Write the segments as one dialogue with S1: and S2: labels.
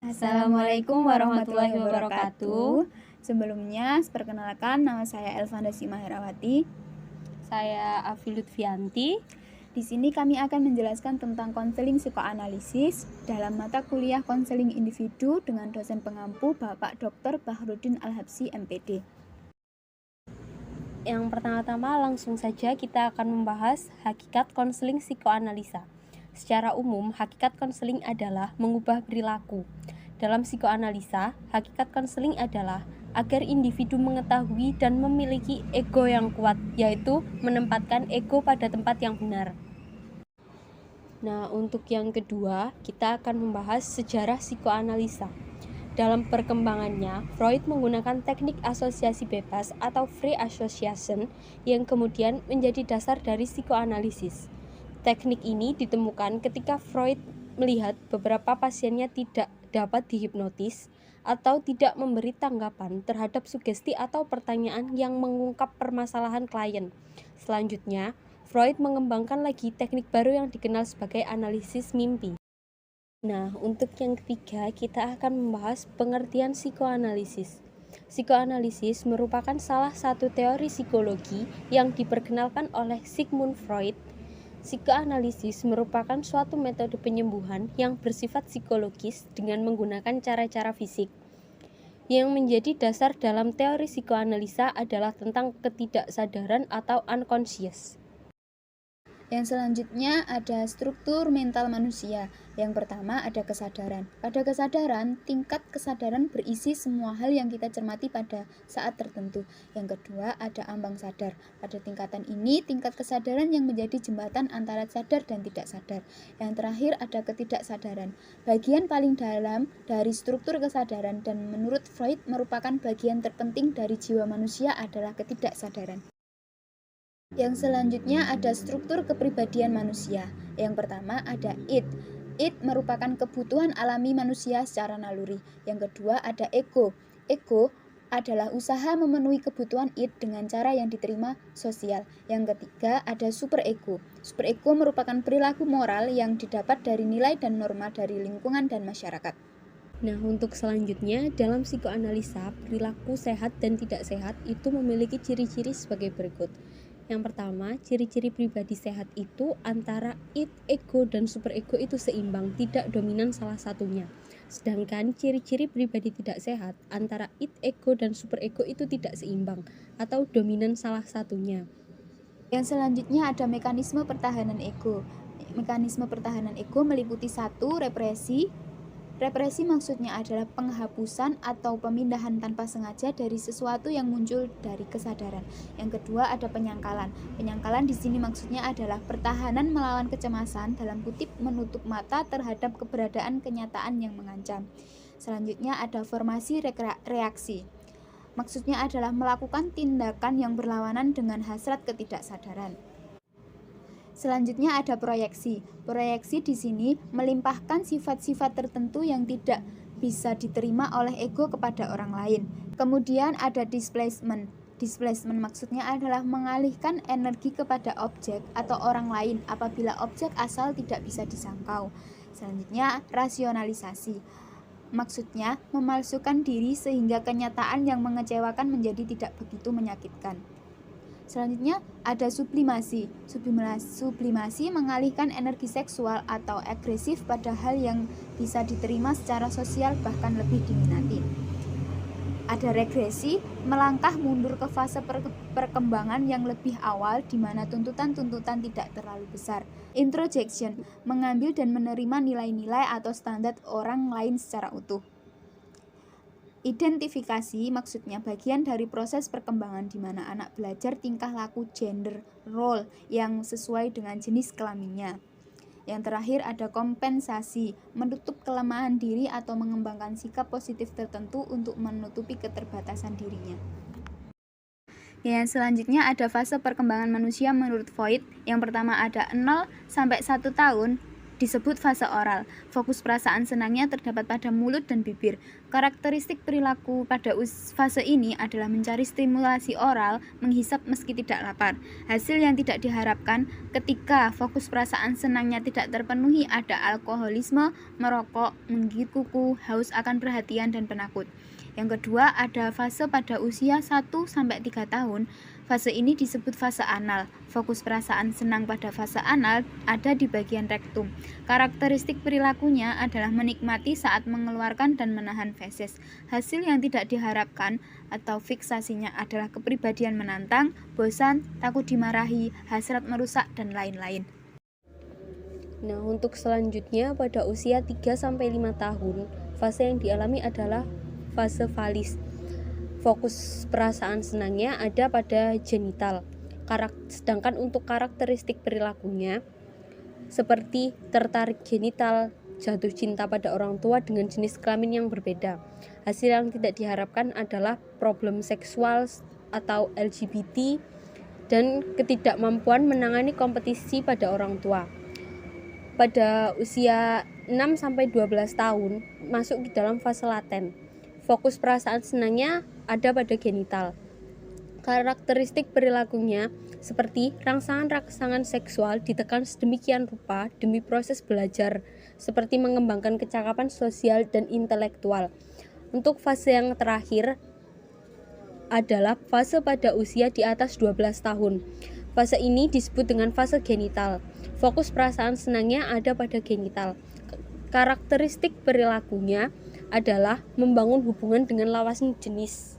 S1: Assalamualaikum warahmatullahi wabarakatuh. Sebelumnya, perkenalkan nama saya Elvanda Simaherawati.
S2: Saya Afi Lutfianti.
S1: Di sini kami akan menjelaskan tentang konseling psikoanalisis dalam mata kuliah konseling individu dengan dosen pengampu Bapak Dr. Bahrudin Al-Habsyi, MPD.
S2: Yang pertama-tama langsung saja kita akan membahas hakikat konseling psikoanalisa. Secara umum, hakikat konseling adalah mengubah perilaku. Dalam psikoanalisa, hakikat konseling adalah agar individu mengetahui dan memiliki ego yang kuat, yaitu menempatkan ego pada tempat yang benar. Nah, untuk yang kedua, kita akan membahas sejarah psikoanalisa. Dalam perkembangannya, Freud menggunakan teknik asosiasi bebas atau free association yang kemudian menjadi dasar dari psikoanalisis. Teknik ini ditemukan ketika Freud melihat beberapa pasiennya tidak dapat dihipnotis atau tidak memberi tanggapan terhadap sugesti atau pertanyaan yang mengungkap permasalahan klien. Selanjutnya, Freud mengembangkan lagi teknik baru yang dikenal sebagai analisis mimpi. Nah, untuk yang ketiga, kita akan membahas pengertian psikoanalisis. Psikoanalisis merupakan salah satu teori psikologi yang diperkenalkan oleh Sigmund Freud. Psikoanalisis merupakan suatu metode penyembuhan yang bersifat psikologis dengan menggunakan cara-cara fisik. Yang menjadi dasar dalam teori psikoanalisa adalah tentang ketidaksadaran atau unconscious.
S1: Yang selanjutnya ada struktur mental manusia. Yang pertama ada kesadaran. Pada kesadaran, tingkat kesadaran berisi semua hal yang kita cermati pada saat tertentu. Yang kedua ada ambang sadar. Pada tingkatan ini, tingkat kesadaran yang menjadi jembatan antara sadar dan tidak sadar. Yang terakhir ada ketidaksadaran. Bagian paling dalam dari struktur kesadaran dan menurut Freud merupakan bagian terpenting dari jiwa manusia adalah ketidaksadaran. Yang selanjutnya ada struktur kepribadian manusia. Yang pertama ada id. Id merupakan kebutuhan alami manusia secara naluri. Yang kedua ada ego. Ego adalah usaha memenuhi kebutuhan id dengan cara yang diterima sosial. Yang ketiga ada superego. Superego merupakan perilaku moral yang didapat dari nilai dan norma dari lingkungan dan masyarakat.
S2: Nah, untuk selanjutnya, dalam psikoanalisa, perilaku sehat dan tidak sehat itu memiliki ciri-ciri sebagai berikut. Yang pertama, ciri-ciri pribadi sehat itu antara id, ego, dan superego itu seimbang, tidak dominan salah satunya. Sedangkan ciri-ciri pribadi tidak sehat antara id, ego, dan superego itu tidak seimbang atau dominan salah satunya.
S1: Yang selanjutnya ada mekanisme pertahanan ego. Mekanisme pertahanan ego meliputi 1. Represi. Represi maksudnya adalah penghapusan atau pemindahan tanpa sengaja dari sesuatu yang muncul dari kesadaran. Yang kedua ada penyangkalan. Penyangkalan di sini maksudnya adalah pertahanan melawan kecemasan, dalam kutip menutup mata terhadap keberadaan kenyataan yang mengancam. Selanjutnya ada formasi reaksi. Maksudnya adalah melakukan tindakan yang berlawanan dengan hasrat ketidaksadaran. Selanjutnya ada proyeksi. Proyeksi di sini melimpahkan sifat-sifat tertentu yang tidak bisa diterima oleh ego kepada orang lain. Kemudian ada displacement. Displacement maksudnya adalah mengalihkan energi kepada objek atau orang lain apabila objek asal tidak bisa disangkau. Selanjutnya rasionalisasi. Maksudnya memalsukan diri sehingga kenyataan yang mengecewakan menjadi tidak begitu menyakitkan. Selanjutnya ada sublimasi. Sublimasi mengalihkan energi seksual atau agresif pada hal yang bisa diterima secara sosial bahkan lebih diminati. Ada regresi, melangkah mundur ke fase perkembangan yang lebih awal di mana tuntutan-tuntutan tidak terlalu besar. Introjection, mengambil dan menerima nilai-nilai atau standar orang lain secara utuh. Identifikasi maksudnya bagian dari proses perkembangan di mana anak belajar tingkah laku gender role yang sesuai dengan jenis kelaminnya. Yang terakhir ada kompensasi, menutup kelemahan diri atau mengembangkan sikap positif tertentu untuk menutupi keterbatasan dirinya. Yang selanjutnya ada fase perkembangan manusia menurut Freud. Yang pertama ada 0 sampai 1 tahun. disebut fase oral. Fokus perasaan senangnya terdapat pada mulut dan bibir. Karakteristik perilaku pada fase ini adalah mencari stimulasi oral, menghisap meski tidak lapar. Hasil yang tidak diharapkan ketika fokus perasaan senangnya tidak terpenuhi ada alkoholisme, merokok, menggigit kuku, haus akan perhatian, dan penakut. Yang kedua, ada fase pada usia 1-3 tahun. Fase ini disebut fase anal. Fokus perasaan senang pada fase anal ada di bagian rektum. Karakteristik perilakunya adalah menikmati saat mengeluarkan dan menahan feses. Hasil yang tidak diharapkan atau fiksasinya adalah kepribadian menantang, bosan, takut dimarahi, hasrat merusak, dan lain-lain.
S2: Nah, untuk selanjutnya pada usia 3-5 tahun, fase yang dialami adalah fase valis. Fokus perasaan senangnya ada pada genital. Sedangkan untuk karakteristik perilakunya seperti tertarik genital, jatuh cinta pada orang tua dengan jenis kelamin yang berbeda. Hasil yang tidak diharapkan adalah problem seksual atau LGBT dan ketidakmampuan menangani kompetisi pada orang tua. Pada usia 6-12 tahun masuk di dalam fase laten. Fokus perasaan senangnya ada pada genital. Karakteristik perilakunya seperti rangsangan-rangsangan seksual ditekan sedemikian rupa demi proses belajar, seperti mengembangkan kecakapan sosial dan intelektual. Untuk fase yang terakhir adalah fase pada usia di atas 12 tahun. Fase ini disebut dengan fase genital. Fokus perasaan senangnya ada pada genital. Karakteristik perilakunya adalah membangun hubungan dengan lawan jenis.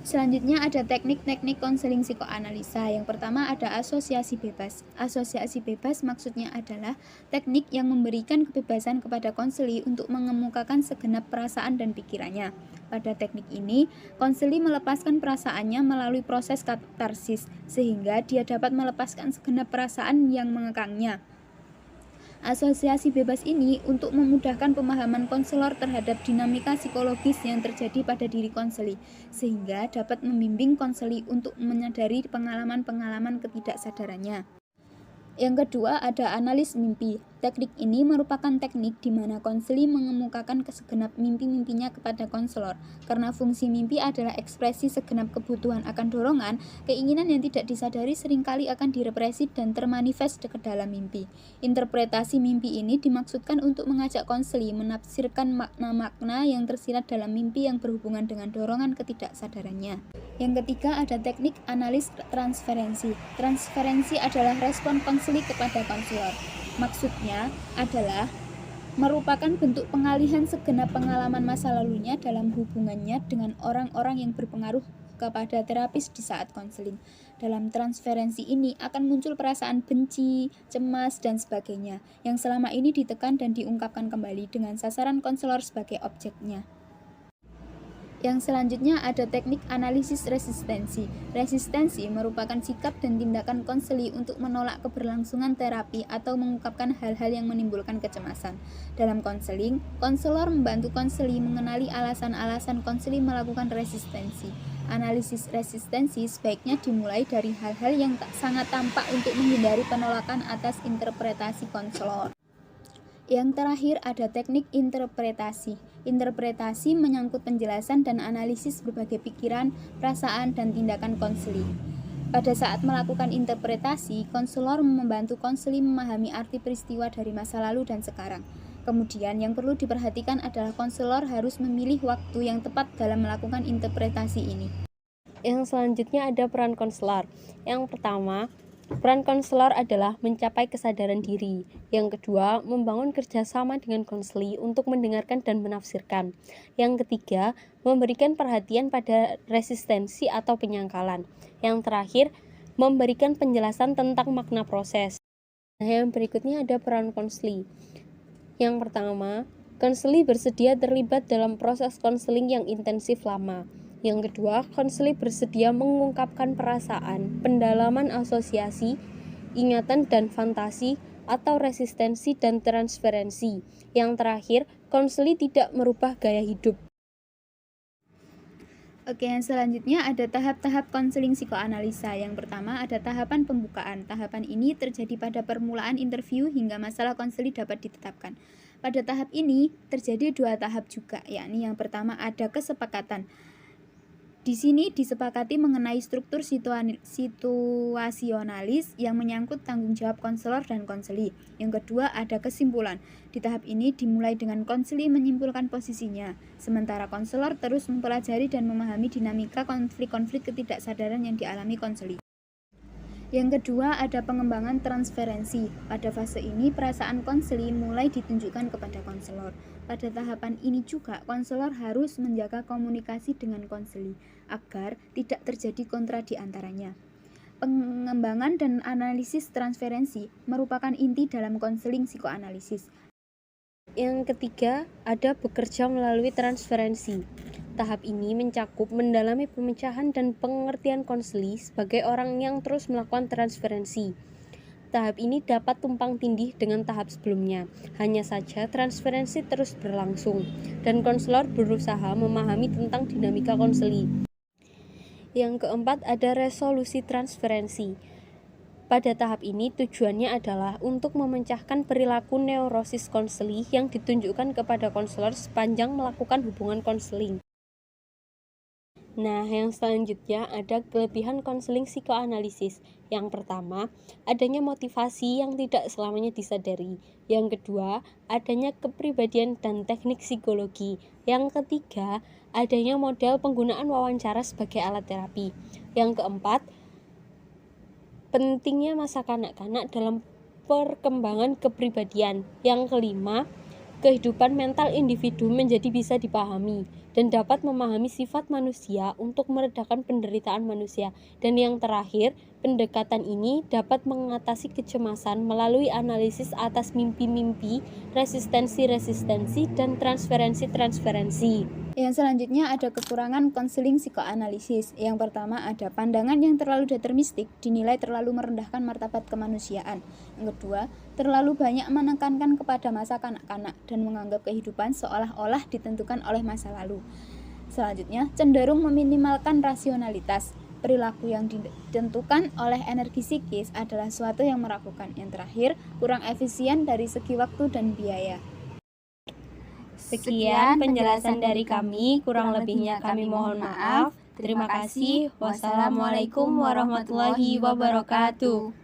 S1: Selanjutnya ada teknik-teknik konseling psikoanalisa. Yang pertama ada asosiasi bebas. Asosiasi bebas maksudnya adalah teknik yang memberikan kebebasan kepada konseli untuk mengemukakan segenap perasaan dan pikirannya. Pada teknik ini, konseli melepaskan perasaannya melalui proses katarsis, sehingga dia dapat melepaskan segenap perasaan yang mengekangnya. Asosiasi bebas ini untuk memudahkan pemahaman konselor terhadap dinamika psikologis yang terjadi pada diri konseli, sehingga dapat membimbing konseli untuk menyadari pengalaman-pengalaman ketidaksadarannya. Yang kedua ada analis mimpi. Teknik ini merupakan teknik di mana konseli mengemukakan segenap mimpi-mimpinya kepada konselor. Karena fungsi mimpi adalah ekspresi segenap kebutuhan akan dorongan, keinginan yang tidak disadari seringkali akan direpresi dan termanifest ke dalam mimpi. Interpretasi mimpi ini dimaksudkan untuk mengajak konseli menafsirkan makna-makna yang tersirat dalam mimpi yang berhubungan dengan dorongan ketidaksadarannya. Yang ketiga ada teknik analis transferensi. Transferensi adalah respon konseli kepada konselor. Maksudnya adalah merupakan bentuk pengalihan segenap pengalaman masa lalunya dalam hubungannya dengan orang-orang yang berpengaruh kepada terapis di saat konseling. Dalam transferensi ini akan muncul perasaan benci, cemas, dan sebagainya yang selama ini ditekan dan diungkapkan kembali dengan sasaran konselor sebagai objeknya. Yang selanjutnya ada teknik analisis resistensi. Resistensi merupakan sikap dan tindakan konseli untuk menolak keberlangsungan terapi atau mengungkapkan hal-hal yang menimbulkan kecemasan. Dalam konseling, konselor membantu konseli mengenali alasan-alasan konseli melakukan resistensi. Analisis resistensi sebaiknya dimulai dari hal-hal yang sangat tampak untuk menghindari penolakan atas interpretasi konselor. Yang terakhir ada teknik interpretasi. Interpretasi menyangkut penjelasan dan analisis berbagai pikiran, perasaan, dan tindakan konseli. Pada saat melakukan interpretasi, konselor membantu konseli memahami arti peristiwa dari masa lalu dan sekarang. Kemudian yang perlu diperhatikan adalah konselor harus memilih waktu yang tepat dalam melakukan interpretasi ini.
S2: Yang selanjutnya ada peran konselor. Yang pertama, peran konselor adalah mencapai kesadaran diri. Yang kedua, membangun kerjasama dengan konseli untuk mendengarkan dan menafsirkan. Yang ketiga, memberikan perhatian pada resistensi atau penyangkalan. Yang terakhir, memberikan penjelasan tentang makna proses. Nah, yang berikutnya ada peran konseli. Yang pertama, konseli bersedia terlibat dalam proses konseling yang intensif lama. Yang kedua, konseli bersedia mengungkapkan perasaan, pendalaman asosiasi, ingatan dan fantasi, atau resistensi dan transferensi. Yang terakhir, konseli tidak merubah gaya hidup.
S1: Oke, yang selanjutnya ada tahap-tahap konseling psikoanalisa. Yang pertama ada tahapan pembukaan. Tahapan ini terjadi pada permulaan interview hingga masalah konseling dapat ditetapkan. Pada tahap ini terjadi 2 tahap juga, yakni yang pertama ada kesepakatan. Di sini disepakati mengenai struktur situasionalis yang menyangkut tanggung jawab konselor dan konseli. Yang kedua ada kesimpulan. Di tahap ini dimulai dengan konseli menyimpulkan posisinya, sementara konselor terus mempelajari dan memahami dinamika konflik-konflik ketidaksadaran yang dialami konseli. Yang kedua ada pengembangan transferensi. Pada fase ini perasaan konseli mulai ditunjukkan kepada konselor. Pada tahapan ini juga konselor harus menjaga komunikasi dengan konseli agar tidak terjadi kontra di antaranya. Pengembangan dan analisis transferensi merupakan inti dalam konseling psikoanalisis.
S2: Yang ketiga, ada bekerja melalui transferensi. Tahap ini mencakup mendalami pemecahan dan pengertian konseli sebagai orang yang terus melakukan transferensi. Tahap ini dapat tumpang tindih dengan tahap sebelumnya. Hanya saja transferensi terus berlangsung dan konselor berusaha memahami tentang dinamika konseli. Yang keempat ada resolusi transferensi. Pada tahap ini tujuannya adalah untuk memecahkan perilaku neurosis konseli yang ditunjukkan kepada konselor sepanjang melakukan hubungan konseling. Nah, yang selanjutnya ada kelebihan konseling psikoanalisis. Yang pertama, adanya motivasi yang tidak selamanya disadari. Yang kedua, adanya kepribadian dan teknik psikologi. Yang ketiga, adanya model penggunaan wawancara sebagai alat terapi. Yang keempat, pentingnya masa kanak-kanak dalam perkembangan kepribadian. Yang kelima, kehidupan mental individu menjadi bisa dipahami dan dapat memahami sifat manusia untuk meredakan penderitaan manusia. Dan yang terakhir, pendekatan ini dapat mengatasi kecemasan melalui analisis atas mimpi-mimpi, resistensi-resistensi, dan transferensi-transferensi.
S1: Yang selanjutnya ada kekurangan konseling psikoanalisis. Yang pertama ada pandangan yang terlalu deterministik, dinilai terlalu merendahkan martabat kemanusiaan. Yang kedua, terlalu banyak menekankan kepada masa kanak-kanak dan menganggap kehidupan seolah-olah ditentukan oleh masa lalu. Selanjutnya, cenderung meminimalkan rasionalitas. Perilaku yang ditentukan oleh energi psikis adalah suatu yang meragukan. Yang terakhir, kurang efisien dari segi waktu dan biaya.
S2: Sekian penjelasan dari kami, kurang lebihnya kami mohon maaf. Terima kasih. Wassalamualaikum warahmatullahi wabarakatuh.